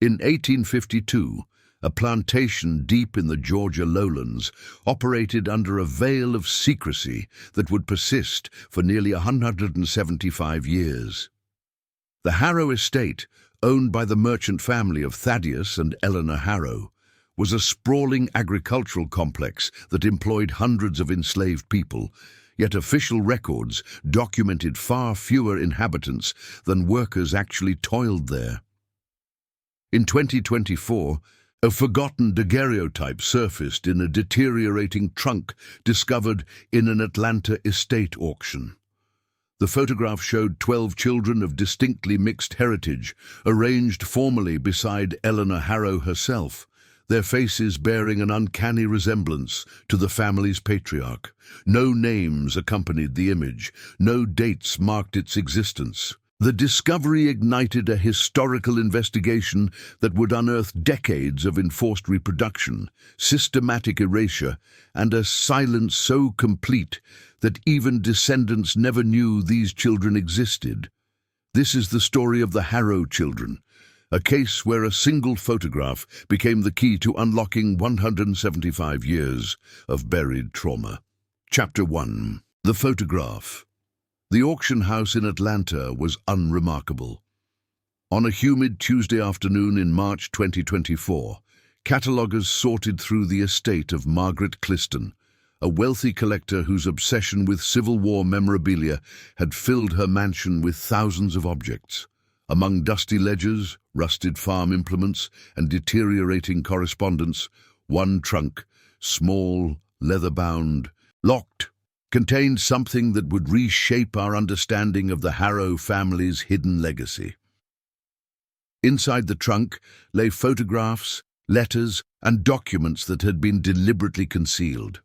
In 1852, a plantation deep in the Georgia lowlands operated under a veil of secrecy that would persist for nearly 175 years. The Harrow Estate, owned by the merchant family of Thaddeus and Eleanor Harrow, was a sprawling agricultural complex that employed hundreds of enslaved people, yet official records documented far fewer inhabitants than workers actually toiled there. In 2024, a forgotten daguerreotype surfaced in a deteriorating trunk discovered in an Atlanta estate auction. The photograph showed 12 children of distinctly mixed heritage, arranged formally beside Eleanor Harrow herself, their faces bearing an uncanny resemblance to the family's patriarch. No names accompanied the image, no dates marked its existence. The discovery ignited a historical investigation that would unearth decades of enforced reproduction, systematic erasure, and a silence so complete that even descendants never knew these children existed. This is the story of the Harrow children, a case where a single photograph became the key to unlocking 175 years of buried trauma. Chapter 1. The Photograph. The auction house in Atlanta was unremarkable. On a humid Tuesday afternoon in March 2024, cataloguers sorted through the estate of Margaret Cliston, a wealthy collector whose obsession with Civil War memorabilia had filled her mansion with thousands of objects. Among dusty ledgers, rusted farm implements, and deteriorating correspondence, one trunk, small, leather-bound, locked, contained something that would reshape our understanding of the Harrow family's hidden legacy. Inside the trunk lay photographs, letters, and documents that had been deliberately concealed.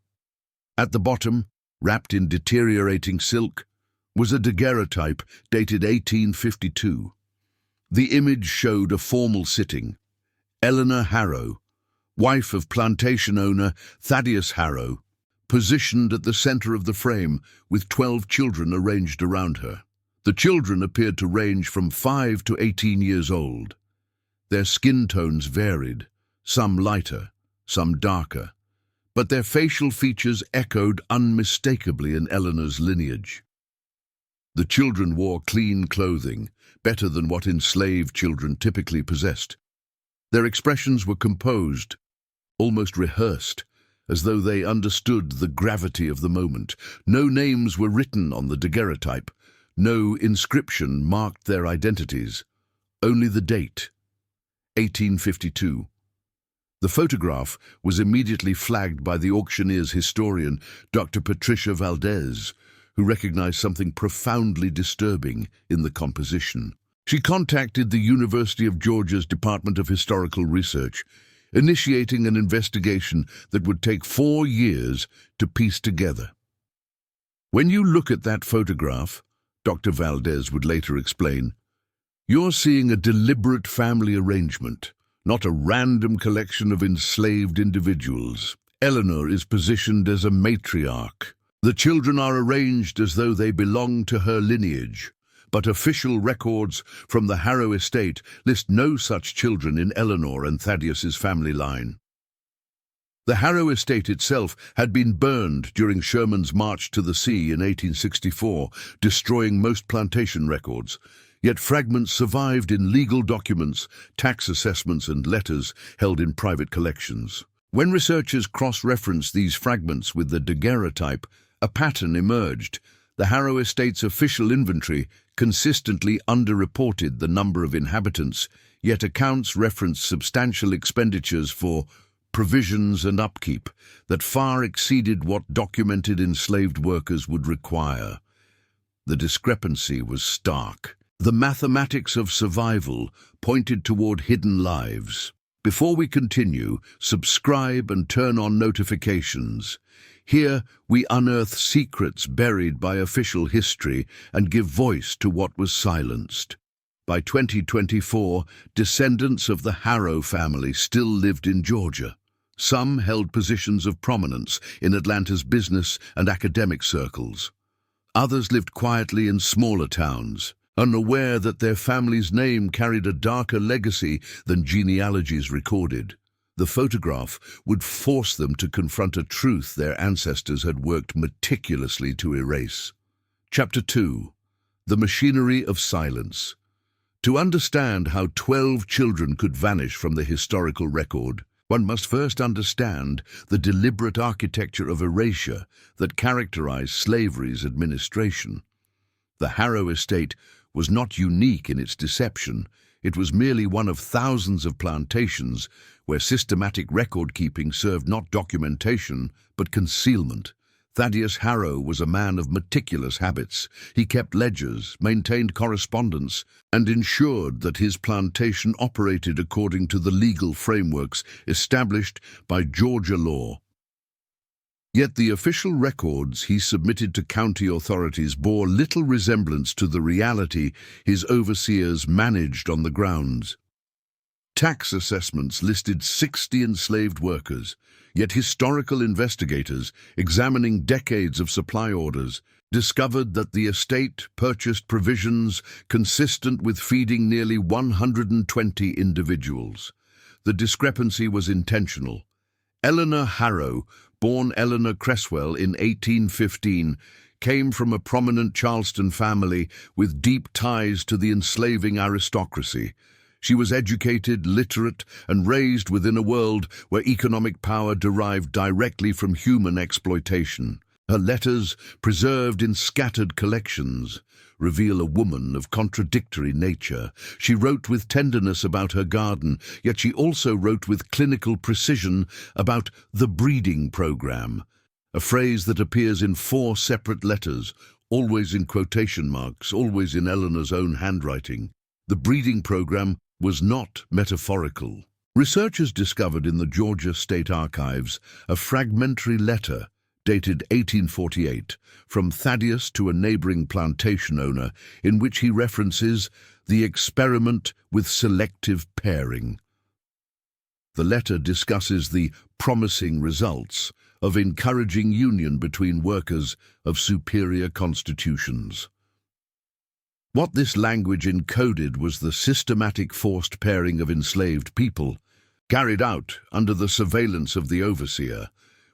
At the bottom, wrapped in deteriorating silk, was a daguerreotype dated 1852. The image showed a formal sitting. Eleanor Harrow, wife of plantation owner Thaddeus Harrow, positioned at the center of the frame with 12 children arranged around her. The children appeared to range from 5 to 18 years old. Their skin tones varied, some lighter, some darker, but their facial features echoed unmistakably in Eleanor's lineage. The children wore clean clothing, better than what enslaved children typically possessed. Their expressions were composed, almost rehearsed, as though they understood the gravity of the moment. No names were written on the daguerreotype, no inscription marked their identities, only the date, 1852. The photograph was immediately flagged by the auctioneer's historian, Dr. Patricia Valdez, who recognized something profoundly disturbing in the composition. She contacted the University of Georgia's Department of Historical Research, initiating an investigation that would take 4 years to piece together. When you look at that photograph, Dr. Valdez would later explain, you're seeing a deliberate family arrangement, not a random collection of enslaved individuals. Eleanor is positioned as a matriarch. The children are arranged as though they belong to her lineage, but official records from the Harrow estate list no such children in Eleanor and Thaddeus's family line. The Harrow estate itself had been burned during Sherman's march to the sea in 1864, destroying most plantation records. Yet fragments survived in legal documents, tax assessments, and letters held in private collections. When researchers cross-referenced these fragments with the daguerreotype, a pattern emerged. The Harrow estate's official inventory consistently underreported the number of inhabitants, yet accounts referenced substantial expenditures for provisions and upkeep that far exceeded what documented enslaved workers would require. The discrepancy was stark. The mathematics of survival pointed toward hidden lives. Before we continue, subscribe and turn on notifications. Here we unearth secrets buried by official history and give voice to what was silenced. By 2024, descendants of the Harrow family still lived in Georgia. Some held positions of prominence in Atlanta's business and academic circles. Others lived quietly in smaller towns, unaware that their family's name carried a darker legacy than genealogies recorded. The photograph would force them to confront a truth their ancestors had worked meticulously to erase. Chapter 2. The Machinery of Silence. To understand how 12 children could vanish from the historical record, one must first understand the deliberate architecture of erasure that characterized slavery's administration. The Harrow estate was not unique in its deception. It was merely one of thousands of plantations where systematic record-keeping served not documentation, but concealment. Thaddeus Harrow was a man of meticulous habits. He kept ledgers, maintained correspondence, and ensured that his plantation operated according to the legal frameworks established by Georgia law. Yet the official records he submitted to county authorities bore little resemblance to the reality his overseers managed on the grounds. Tax assessments listed 60 enslaved workers, yet historical investigators, examining decades of supply orders, discovered that the estate purchased provisions consistent with feeding nearly 120 individuals. The discrepancy was intentional. Eleanor Harrow, born Eleanor Cresswell in 1815, came from a prominent Charleston family with deep ties to the enslaving aristocracy. She was educated, literate, and raised within a world where economic power derived directly from human exploitation. Her letters, preserved in scattered collections, reveal a woman of contradictory nature. She wrote with tenderness about her garden, yet she also wrote with clinical precision about the breeding program, a phrase that appears in 4 separate letters, always in quotation marks, always in Eleanor's own handwriting. The breeding program was not metaphorical. Researchers discovered in the Georgia State Archives a fragmentary letter dated 1848 from Thaddeus to a neighboring plantation owner in which he references the experiment with selective pairing. The letter discusses the promising results of encouraging union between workers of superior constitutions. What this language encoded was the systematic forced pairing of enslaved people, carried out under the surveillance of the overseer,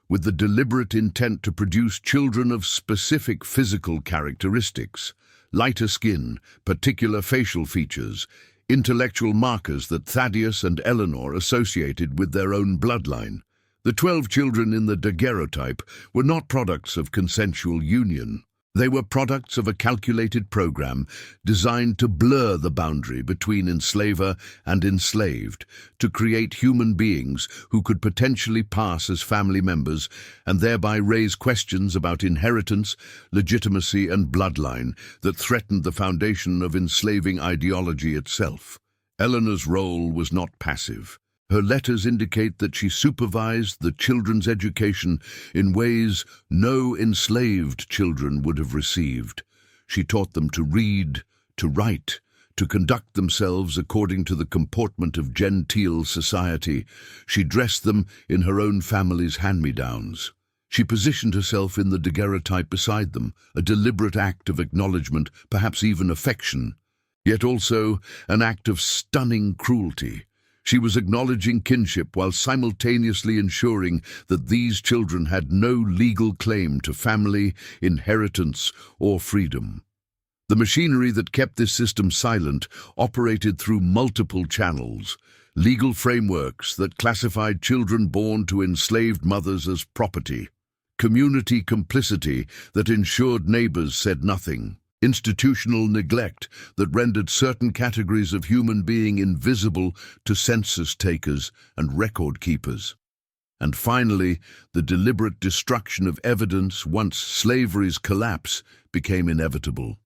with the deliberate intent to produce children of specific physical characteristics, lighter skin, particular facial features, intellectual markers that Thaddeus and Eleanor associated with their own bloodline. The 12 children in the daguerreotype were not products of consensual union. They were products of a calculated program designed to blur the boundary between enslaver and enslaved, to create human beings who could potentially pass as family members and thereby raise questions about inheritance, legitimacy, and bloodline that threatened the foundation of enslaving ideology itself. Eleanor's role was not passive. Her letters indicate that she supervised the children's education in ways no enslaved children would have received. She taught them to read, to write, to conduct themselves according to the comportment of genteel society. She dressed them in her own family's hand-me-downs. She positioned herself in the daguerreotype beside them, a deliberate act of acknowledgement, perhaps even affection, yet also an act of stunning cruelty. She was acknowledging kinship while simultaneously ensuring that these children had no legal claim to family, inheritance, or freedom. The machinery that kept this system silent operated through multiple channels, legal frameworks that classified children born to enslaved mothers as property, community complicity that ensured neighbors said nothing, institutional neglect that rendered certain categories of human being invisible to census takers and record keepers. And finally, the deliberate destruction of evidence once slavery's collapse became inevitable.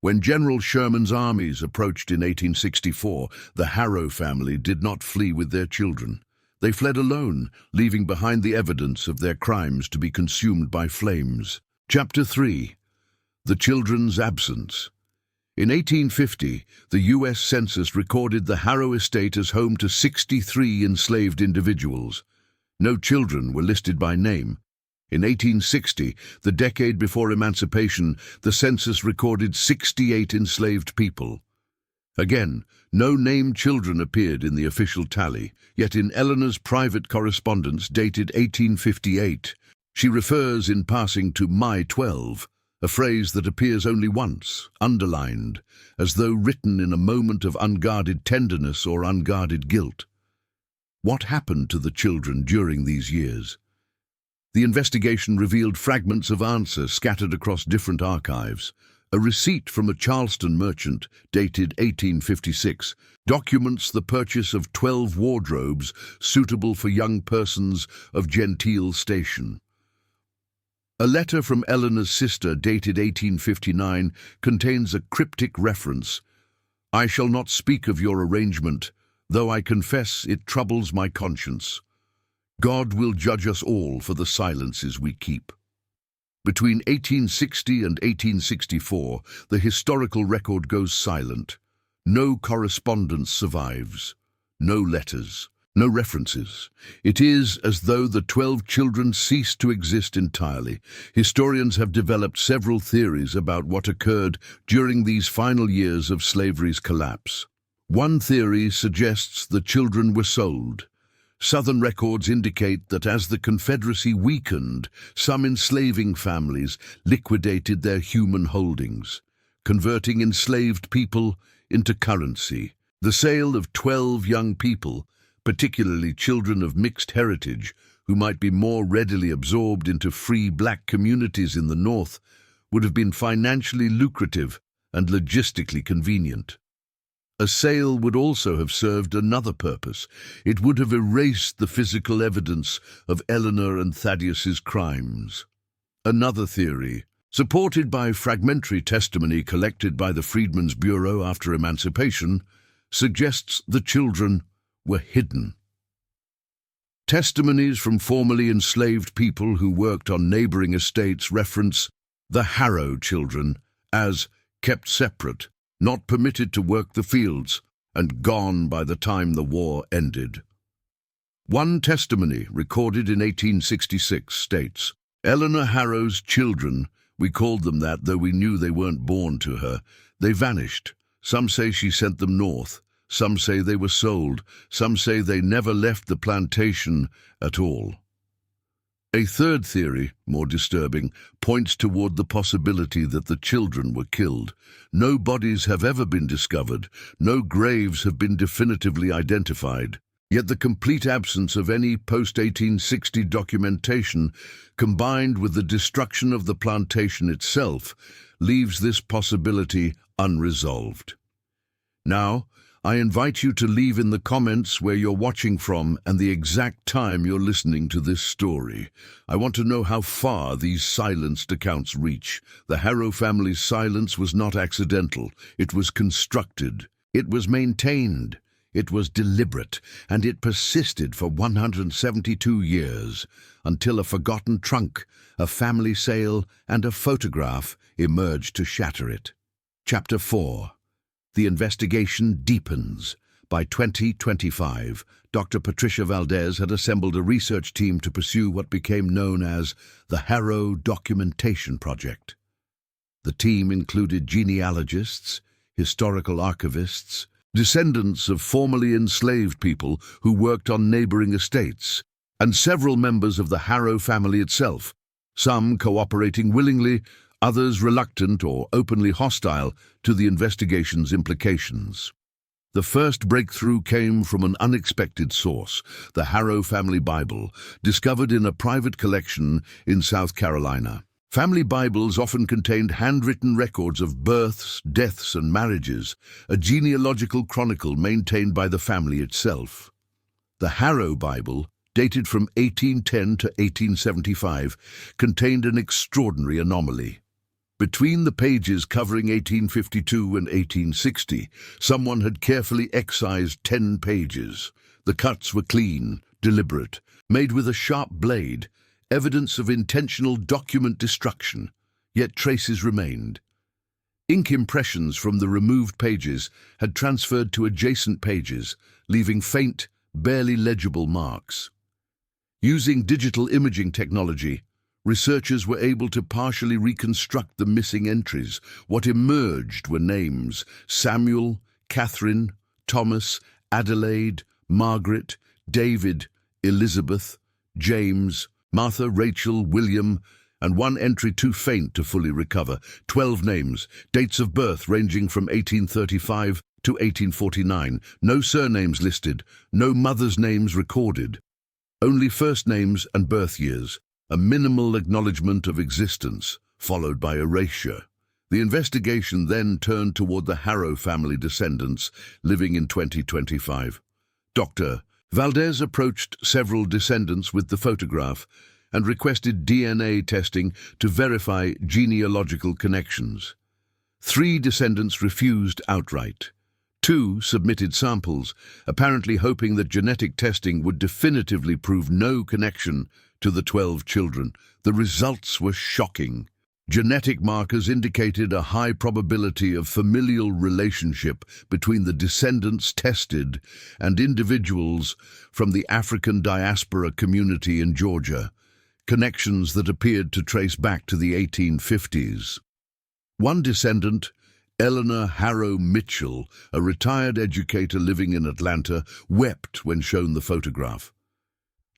When General Sherman's armies approached in 1864, the Harrow family did not flee with their children. They fled alone, leaving behind the evidence of their crimes to be consumed by flames. Chapter 3. The Children's Absence. In 1850, the U.S. Census recorded the Harrow estate as home to 63 enslaved individuals. No children were listed by name, In 1860, the decade before emancipation, the census recorded 68 enslaved people. Again, no named children appeared in the official tally, yet in Eleanor's private correspondence dated 1858, she refers in passing to My 12, a phrase that appears only once, underlined, as though written in a moment of unguarded tenderness or unguarded guilt. What happened to the children during these years? The investigation revealed fragments of answer scattered across different archives. A receipt from a Charleston merchant, dated 1856, documents the purchase of 12 wardrobes suitable for young persons of genteel station. A letter from Eleanor's sister, dated 1859, contains a cryptic reference. "I shall not speak of your arrangement, though I confess it troubles my conscience. God will judge us all for the silences we keep." Between 1860 and 1864, the historical record goes silent. No correspondence survives. No letters. No references. It is as though the 12 children ceased to exist entirely. Historians have developed several theories about what occurred during these final years of slavery's collapse. One theory suggests the children were sold. Southern records indicate that as the Confederacy weakened, some enslaving families liquidated their human holdings, converting enslaved people into currency. The sale of 12 young people, particularly children of mixed heritage, who might be more readily absorbed into free black communities in the North, would have been financially lucrative and logistically convenient. A sale would also have served another purpose. It would have erased the physical evidence of Eleanor and Thaddeus's crimes. Another theory, supported by fragmentary testimony collected by the Freedmen's Bureau after emancipation, suggests the children were hidden. Testimonies from formerly enslaved people who worked on neighboring estates reference the Harrow children as kept separate, not permitted to work the fields, and gone by the time the war ended. One testimony, recorded in 1866, states, "Eleanor Harrow's children, we called them that though we knew they weren't born to her, they vanished. Some say she sent them north. Some say they were sold. Some say they never left the plantation at all." A third theory, more disturbing, points toward the possibility that the children were killed. No bodies have ever been discovered. No graves have been definitively identified. Yet the complete absence of any post-1860 documentation, combined with the destruction of the plantation itself, leaves this possibility unresolved. Now, I invite you to leave in the comments where you're watching from and the exact time you're listening to this story. I want to know how far these silenced accounts reach. The Harrow family's silence was not accidental. It was constructed. It was maintained. It was deliberate, and it persisted for 172 years, until a forgotten trunk, a family sale, and a photograph emerged to shatter it. Chapter 4. The Investigation Deepens. By 2025, Dr. Patricia Valdez had assembled a research team to pursue what became known as the Harrow Documentation Project. The team included genealogists, historical archivists, descendants of formerly enslaved people who worked on neighboring estates, and several members of the Harrow family itself, some cooperating willingly, others reluctant or openly hostile to the investigation's implications. The first breakthrough came from an unexpected source, the Harrow Family Bible, discovered in a private collection in South Carolina. Family Bibles often contained handwritten records of births, deaths, and marriages, a genealogical chronicle maintained by the family itself. The Harrow Bible, dated from 1810 to 1875, contained an extraordinary anomaly. Between the pages covering 1852 and 1860, someone had carefully excised 10 pages. The cuts were clean, deliberate, made with a sharp blade, evidence of intentional document destruction, yet traces remained. Ink impressions from the removed pages had transferred to adjacent pages, leaving faint, barely legible marks. Using digital imaging technology, Researchers were able to partially reconstruct the missing entries. What emerged were names: Samuel, Catherine, Thomas, Adelaide, Margaret, David, Elizabeth, James, Martha, Rachel, William, and one entry too faint to fully recover. 12 names, dates of birth ranging from 1835 to 1849. No surnames listed, no mothers' names recorded. Only first names and birth years, a minimal acknowledgement of existence, followed by erasure. The investigation then turned toward the Harrow family descendants living in 2025. Dr. Valdez approached several descendants with the photograph and requested DNA testing to verify genealogical connections. 3 descendants refused outright. 2 submitted samples, apparently hoping that genetic testing would definitively prove no connection to the 12 children. The results were shocking. Genetic markers indicated a high probability of familial relationship between the descendants tested and individuals from the African diaspora community in Georgia, connections that appeared to trace back to the 1850s. One descendant, Eleanor Harrow Mitchell, a retired educator living in Atlanta, wept when shown the photograph.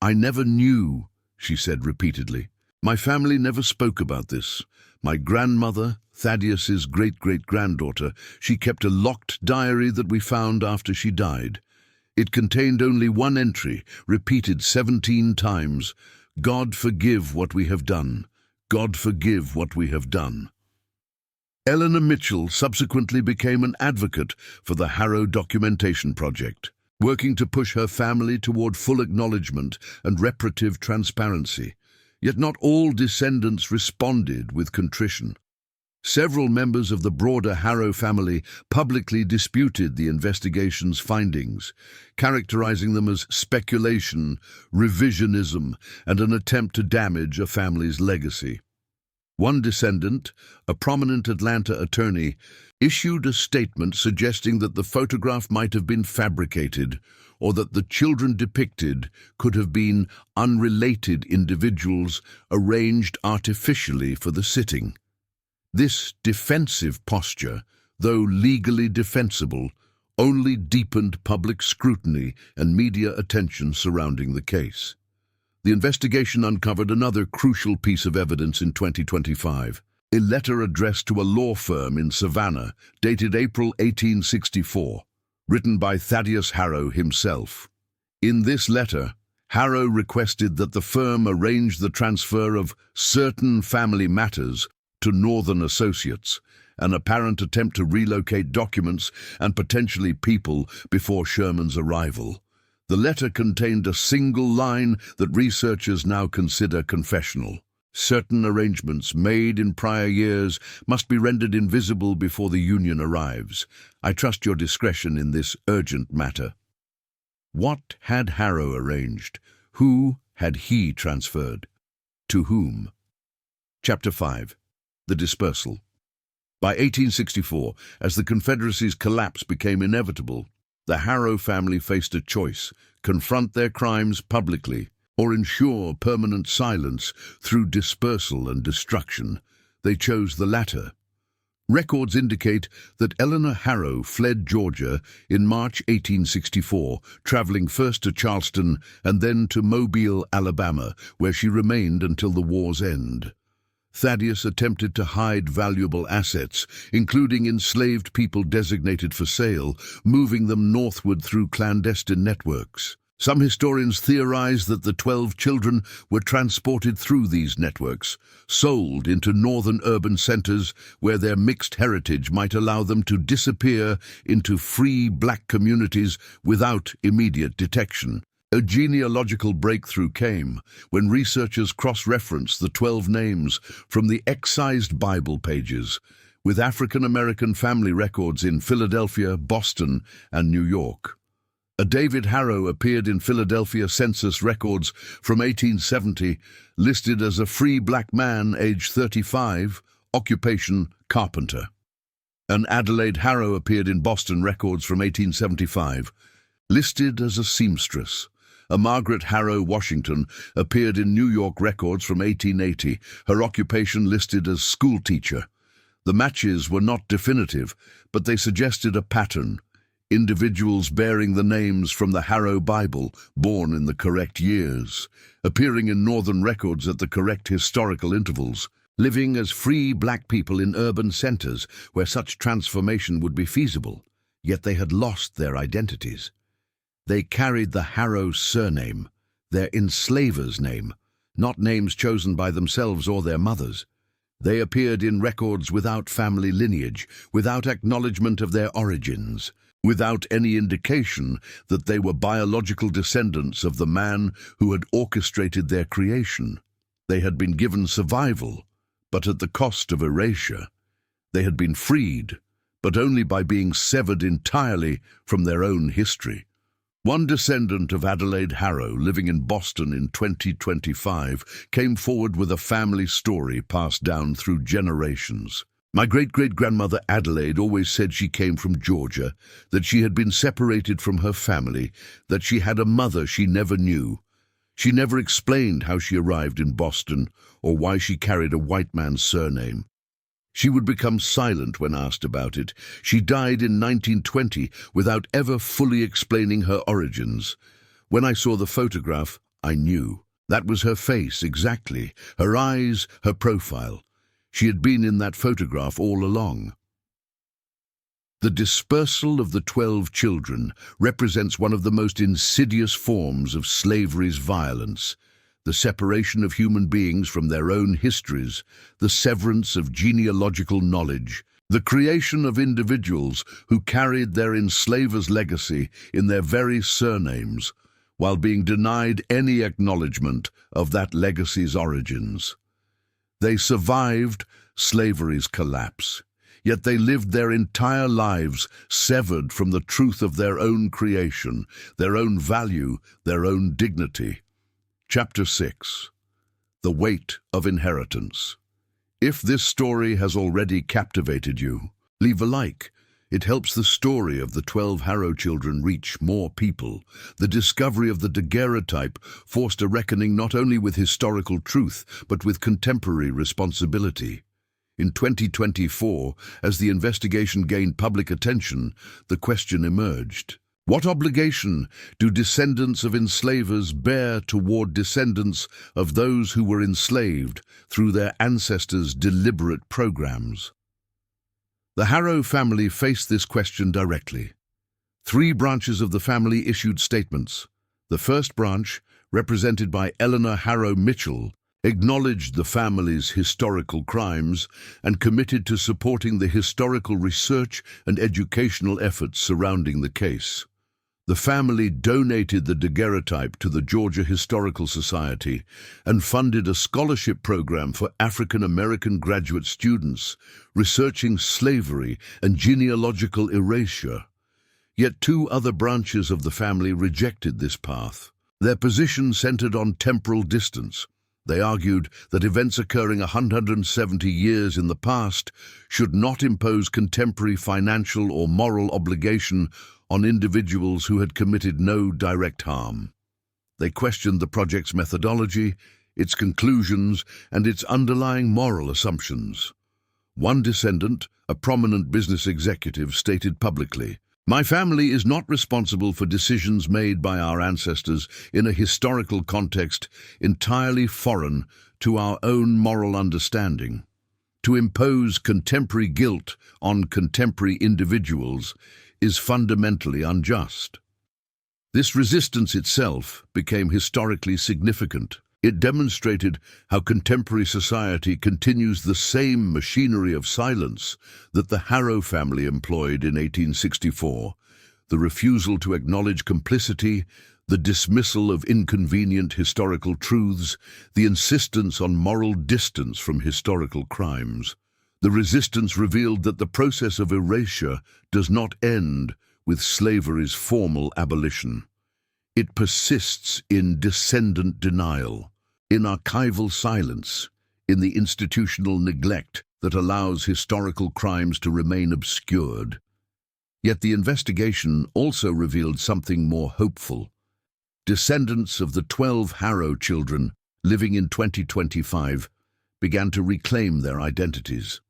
"I never knew," she said repeatedly. "My family never spoke about this. My grandmother, Thaddeus's great-great-granddaughter, she kept a locked diary that we found after she died. It contained only one entry, repeated 17 times. God forgive what we have done. God forgive what we have done." Eleanor Mitchell subsequently became an advocate for the Harrow Documentation Project, working to push her family toward full acknowledgement and reparative transparency. Yet not all descendants responded with contrition. Several members of the broader Harrow family publicly disputed the investigation's findings, characterizing them as speculation, revisionism, and an attempt to damage a family's legacy. One descendant, a prominent Atlanta attorney, issued a statement suggesting that the photograph might have been fabricated, or that the children depicted could have been unrelated individuals arranged artificially for the sitting. This defensive posture, though legally defensible, only deepened public scrutiny and media attention surrounding the case. The investigation uncovered another crucial piece of evidence in 2025, a letter addressed to a law firm in Savannah, dated April 1864, written by Thaddeus Harrow himself. In this letter, Harrow requested that the firm arrange the transfer of certain family matters to Northern Associates, an apparent attempt to relocate documents and potentially people before Sherman's arrival. The letter contained a single line that researchers now consider confessional. Certain arrangements made in prior years must be rendered invisible before the Union arrives. I trust your discretion in this urgent matter. What had Harrow arranged? Who had he transferred? To whom? Chapter 5. The Dispersal. By 1864, as the Confederacy's collapse became inevitable, the Harrow family faced a choice: confront their crimes publicly or ensure permanent silence through dispersal and destruction. They chose the latter. Records indicate that Eleanor Harrow fled Georgia in March 1864, traveling first to Charleston and then to Mobile, Alabama, where she remained until the war's end. Thaddeus attempted to hide valuable assets, including enslaved people designated for sale, moving them northward through clandestine networks. Some historians theorize that the 12 children were transported through these networks, sold into northern urban centers where their mixed heritage might allow them to disappear into free black communities without immediate detection. A genealogical breakthrough came when researchers cross-referenced the 12 names from the excised Bible pages with African-American family records in Philadelphia, Boston, and New York. A David Harrow appeared in Philadelphia census records from 1870, listed as a free black man, age 35, occupation carpenter. An Adelaide Harrow appeared in Boston records from 1875, listed as a seamstress. A Margaret Harrow Washington appeared in New York records from 1880, her occupation listed as schoolteacher. The matches were not definitive, but they suggested a pattern. Individuals bearing the names from the Harrow Bible, born in the correct years, appearing in northern records at the correct historical intervals, living as free black people in urban centers where such transformation would be feasible, yet they had lost their identities. They carried the Harrow surname, their enslaver's name, not names chosen by themselves or their mothers. They appeared in records without family lineage, without acknowledgement of their origins, without any indication that they were biological descendants of the man who had orchestrated their creation. They had been given survival, but at the cost of erasure. They had been freed, but only by being severed entirely from their own history. One descendant of Adelaide Harrow, living in Boston in 2025, came forward with a family story passed down through generations. My great-great-grandmother Adelaide always said she came from Georgia, that she had been separated from her family, that she had a mother she never knew. She never explained how she arrived in Boston or why she carried a white man's surname. She would become silent when asked about it. She died in 1920 without ever fully explaining her origins. When I saw the photograph, I knew. That was her face, exactly, her eyes, her profile. She had been in that photograph all along. The dispersal of the 12 children represents one of the most insidious forms of slavery's violence. The separation of human beings from their own histories, the severance of genealogical knowledge, the creation of individuals who carried their enslaver's legacy in their very surnames, while being denied any acknowledgement of that legacy's origins. They survived slavery's collapse, yet they lived their entire lives severed from the truth of their own creation, their own value, their own dignity. Chapter 6. The Weight of Inheritance. If this story has already captivated you, leave a like. It helps the story of the 12 Harrow children reach more people. The discovery of the daguerreotype forced a reckoning not only with historical truth, but with contemporary responsibility. In 2024, as the investigation gained public attention, the question emerged. What obligation do descendants of enslavers bear toward descendants of those who were enslaved through their ancestors' deliberate programs? The Harrow family faced this question directly. 3 branches of the family issued statements. The first branch, represented by Eleanor Harrow Mitchell, acknowledged the family's historical crimes and committed to supporting the historical research and educational efforts surrounding the case. The family donated the daguerreotype to the Georgia Historical Society and funded a scholarship program for African American graduate students researching slavery and genealogical erasure. Yet 2 other branches of the family rejected this path. Their position centered on temporal distance. They argued that events occurring 170 years in the past should not impose contemporary financial or moral obligation on individuals who had committed no direct harm. They questioned the project's methodology, its conclusions, and its underlying moral assumptions. One descendant, a prominent business executive, stated publicly, "My family is not responsible for decisions made by our ancestors in a historical context entirely foreign to our own moral understanding. To impose contemporary guilt on contemporary individuals is fundamentally unjust." This resistance itself became historically significant. It demonstrated how contemporary society continues the same machinery of silence that the Harrow family employed in 1864, the refusal to acknowledge complicity, the dismissal of inconvenient historical truths, the insistence on moral distance from historical crimes. The resistance revealed that the process of erasure does not end with slavery's formal abolition. It persists in descendant denial, in archival silence, in the institutional neglect that allows historical crimes to remain obscured. Yet the investigation also revealed something more hopeful. Descendants of the 12 Harrow children living in 2025 began to reclaim their identities.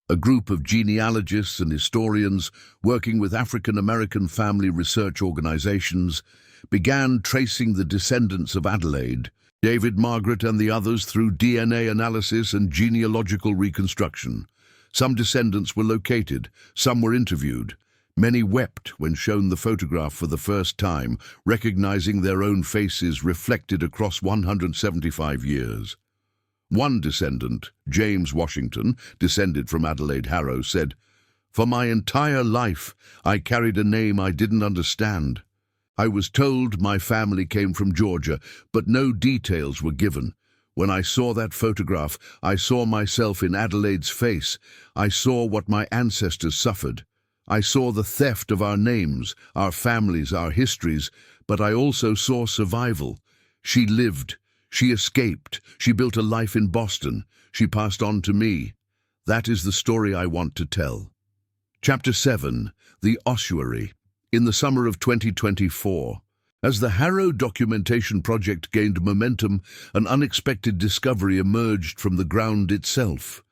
A group of genealogists and historians working with African American family research organizations began tracing the descendants of Adelaide, David, Margaret, and the others through DNA analysis and genealogical reconstruction. Some descendants were located, some were interviewed. Many wept when shown the photograph for the first time, recognizing their own faces reflected across 175 years. One descendant, James Washington, descended from Adelaide Harrow, said, "For my entire life, I carried a name I didn't understand. I was told my family came from Georgia, but no details were given. When I saw that photograph, I saw myself in Adelaide's face. I saw what my ancestors suffered. I saw the theft of our names, our families, our histories, but I also saw survival. She lived. She escaped. She built a life in Boston. She passed on to me. That is the story I want to tell." Chapter 7. The Ossuary. In the summer of 2024, as the Harrow Documentation Project gained momentum, an unexpected discovery emerged from the ground itself.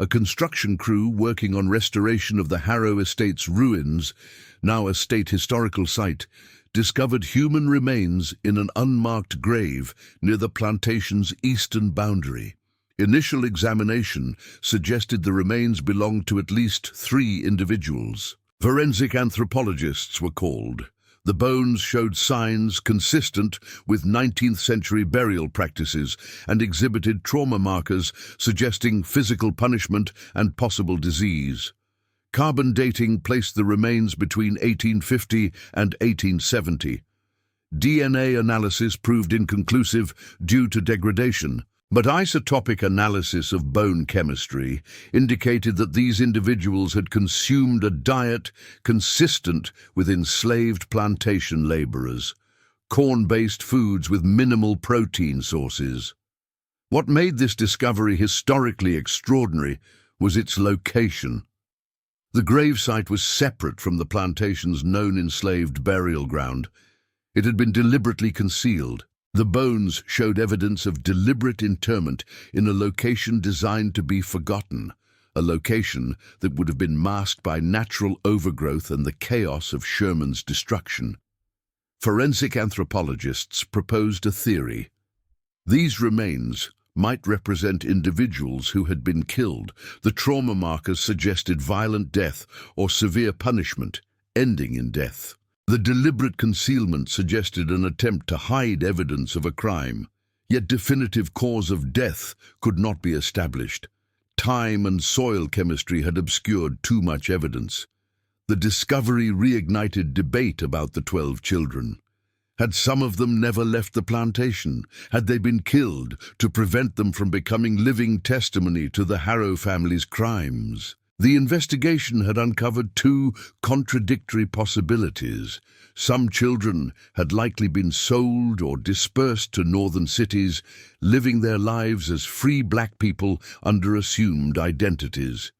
A construction crew working on restoration of the Harrow Estate's ruins, now a state historical site, discovered human remains in an unmarked grave near the plantation's eastern boundary. Initial examination suggested the remains belonged to at least 3 individuals. Forensic anthropologists were called. The bones showed signs consistent with 19th-century burial practices and exhibited trauma markers suggesting physical punishment and possible disease. Carbon dating placed the remains between 1850 and 1870. DNA analysis proved inconclusive due to degradation, but isotopic analysis of bone chemistry indicated that these individuals had consumed a diet consistent with enslaved plantation laborers, corn-based foods with minimal protein sources. What made this discovery historically extraordinary was its location. The gravesite was separate from the plantation's known enslaved burial ground. It had been deliberately concealed. The bones showed evidence of deliberate interment in a location designed to be forgotten, a location that would have been masked by natural overgrowth and the chaos of Sherman's destruction. Forensic anthropologists proposed a theory. These remains might represent individuals who had been killed. The trauma markers suggested violent death or severe punishment, ending in death. The deliberate concealment suggested an attempt to hide evidence of a crime, yet definitive cause of death could not be established. Time and soil chemistry had obscured too much evidence. The discovery reignited debate about the 12 children. Had some of them never left the plantation? Had they been killed to prevent them from becoming living testimony to the Harrow family's crimes? The investigation had uncovered 2 contradictory possibilities. Some children had likely been sold or dispersed to northern cities, living their lives as free black people under assumed identities.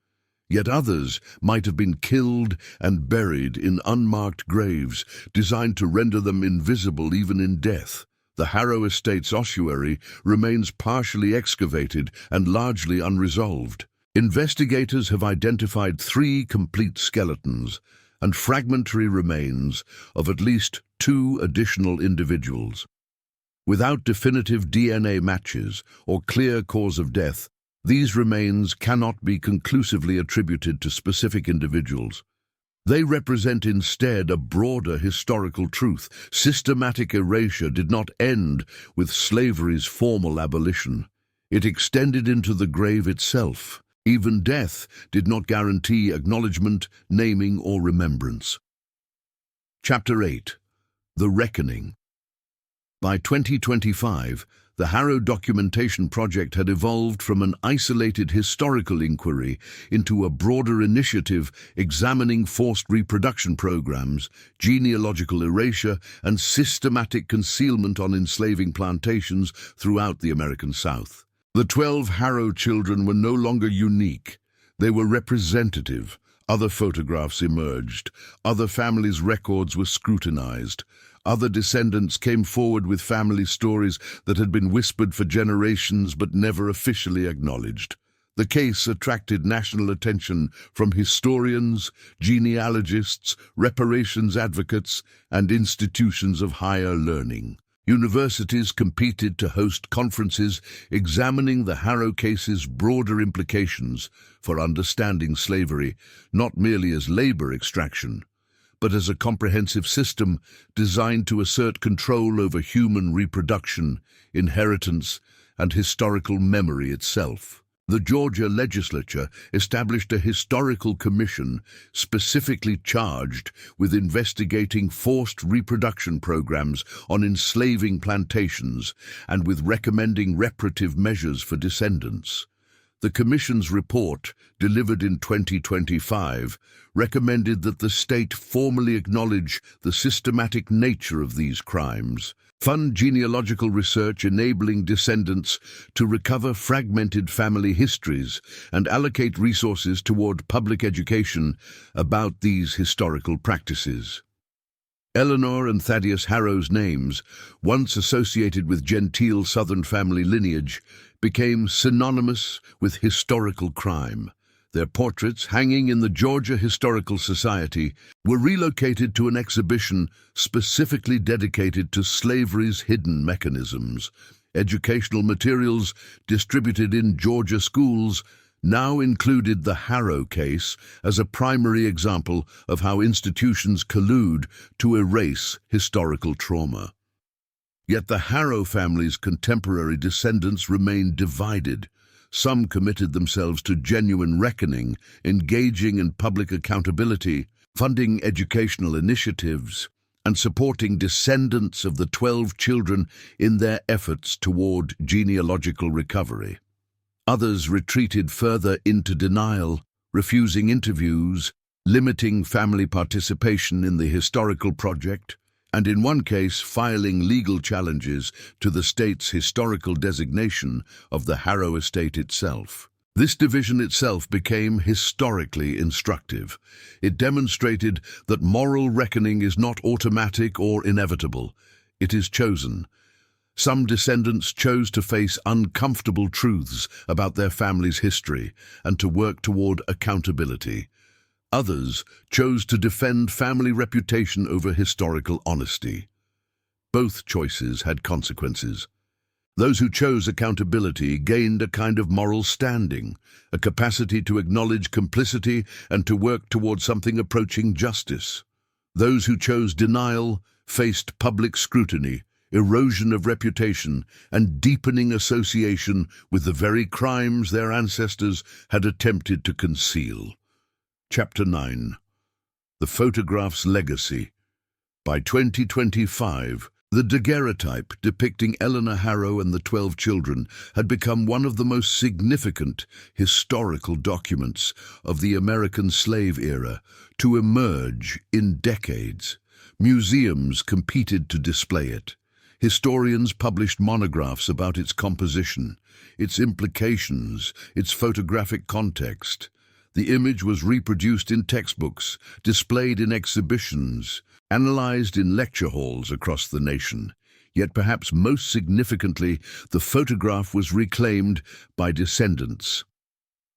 Yet others might have been killed and buried in unmarked graves, designed to render them invisible even in death. The Harrow Estate's ossuary remains partially excavated and largely unresolved. Investigators have identified 3 complete skeletons and fragmentary remains of at least 2 additional individuals. Without definitive DNA matches or clear cause of death, these remains cannot be conclusively attributed to specific individuals. They represent instead a broader historical truth. Systematic erasure did not end with slavery's formal abolition. It extended into the grave itself. Even death did not guarantee acknowledgement, naming, or remembrance. Chapter 8. The Reckoning. By 2025, the Harrow Documentation Project had evolved from an isolated historical inquiry into a broader initiative examining forced reproduction programs, genealogical erasure, and systematic concealment on enslaving plantations throughout the American South. The 12 Harrow children were no longer unique. They were representative. Other photographs emerged. Other families' records were scrutinized. Other descendants came forward with family stories that had been whispered for generations but never officially acknowledged. The case attracted national attention from historians, genealogists, reparations advocates, and institutions of higher learning. Universities competed to host conferences examining the Harrow case's broader implications for understanding slavery, not merely as labor extraction, but as a comprehensive system designed to assert control over human reproduction, inheritance, and historical memory itself. The Georgia legislature established a historical commission specifically charged with investigating forced reproduction programs on enslaving plantations and with recommending reparative measures for descendants. The commission's report, delivered in 2025, recommended that the state formally acknowledge the systematic nature of these crimes, fund genealogical research enabling descendants to recover fragmented family histories, and allocate resources toward public education about these historical practices. Eleanor and Thaddeus Harrow's names, once associated with genteel Southern family lineage, became synonymous with historical crime. Their portraits, hanging in the Georgia Historical Society, were relocated to an exhibition specifically dedicated to slavery's hidden mechanisms. Educational materials distributed in Georgia schools now included the Harrow case as a primary example of how institutions collude to erase historical trauma. Yet the Harrow family's contemporary descendants remained divided. Some committed themselves to genuine reckoning, engaging in public accountability, funding educational initiatives, and supporting descendants of the 12 children in their efforts toward genealogical recovery. Others retreated further into denial, refusing interviews, limiting family participation in the historical project, and in one case filing legal challenges to the state's historical designation of the Harrow estate itself. This division itself became historically instructive. It demonstrated that moral reckoning is not automatic or inevitable. It is chosen. Some descendants chose to face uncomfortable truths about their family's history and to work toward accountability. Others chose to defend family reputation over historical honesty. Both choices had consequences. Those who chose accountability gained a kind of moral standing, a capacity to acknowledge complicity and to work toward something approaching justice. Those who chose denial faced public scrutiny, erosion of reputation, and deepening association with the very crimes their ancestors had attempted to conceal. Chapter 9. The Photograph's Legacy. By 2025, the daguerreotype depicting Eleanor Harrow and the 12 children had become one of the most significant historical documents of the American slave era to emerge in decades. Museums competed to display it. Historians published monographs about its composition, its implications, its photographic context. The image was reproduced in textbooks, displayed in exhibitions, analyzed in lecture halls across the nation. Yet perhaps most significantly, the photograph was reclaimed by descendants.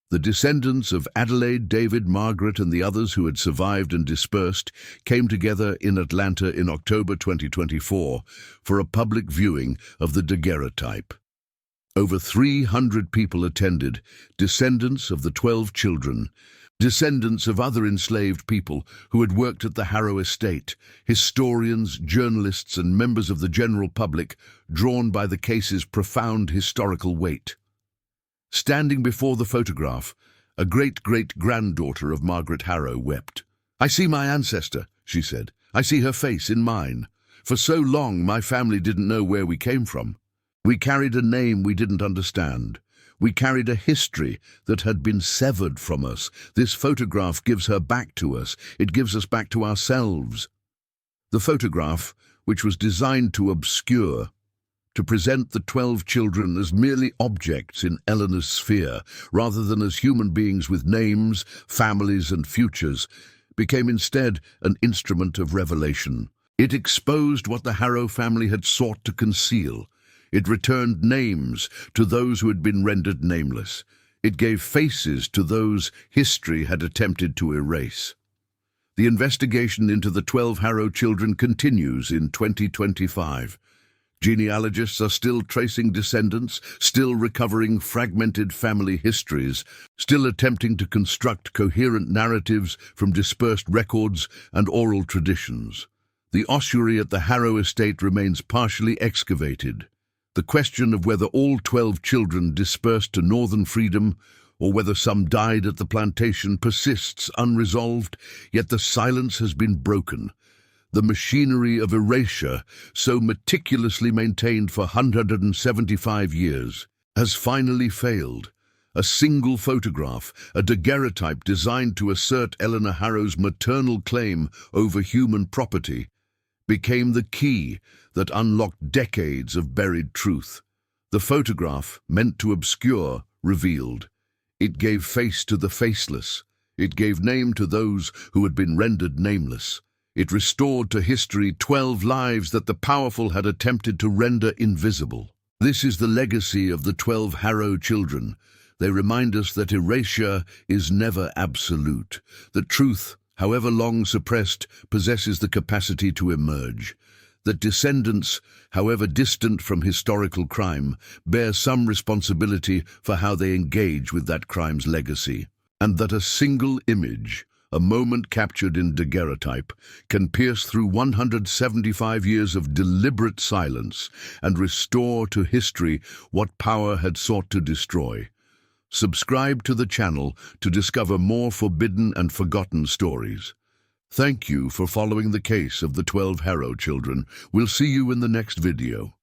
The descendants of Adelaide, David, Margaret, and the others who had survived and dispersed came together in Atlanta in October 2024 for a public viewing of the daguerreotype. Over 300 people attended, descendants of the 12 children, descendants of other enslaved people who had worked at the Harrow estate, historians, journalists, and members of the general public drawn by the case's profound historical weight. Standing before the photograph, a great-great-granddaughter of Margaret Harrow wept. "I see my ancestor," she said. "I see her face in mine. For so long, my family didn't know where we came from. We carried a name we didn't understand. We carried a history that had been severed from us. This photograph gives her back to us. It gives us back to ourselves." The photograph, which was designed to obscure, to present the 12 children as merely objects in Eleanor's sphere, rather than as human beings with names, families, and futures, became instead an instrument of revelation. It exposed what the Harrow family had sought to conceal. It returned names to those who had been rendered nameless. It gave faces to those history had attempted to erase. The investigation into the 12 Harrow children continues in 2025. Genealogists are still tracing descendants, still recovering fragmented family histories, still attempting to construct coherent narratives from dispersed records and oral traditions. The ossuary at the Harrow estate remains partially excavated. The question of whether all 12 children dispersed to northern freedom or whether some died at the plantation persists unresolved, yet the silence has been broken. The machinery of erasure, so meticulously maintained for 175 years, has finally failed. A single photograph, a daguerreotype designed to assert Eleanor Harrow's maternal claim over human property, became the key that unlocked decades of buried truth. The photograph, meant to obscure, revealed. It gave face to the faceless. It gave name to those who had been rendered nameless. It restored to history 12 lives that the powerful had attempted to render invisible. This is the legacy of the 12 Harrow children. They remind us that erasure is never absolute, that truth, however long suppressed, possesses the capacity to emerge, that descendants, however distant from historical crime, bear some responsibility for how they engage with that crime's legacy, and that a single image, a moment captured in daguerreotype, can pierce through 175 years of deliberate silence and restore to history what power had sought to destroy. Subscribe to the channel to discover more forbidden and forgotten stories. Thank you for following the case of the 12 Harrow children. We'll see you in the next video.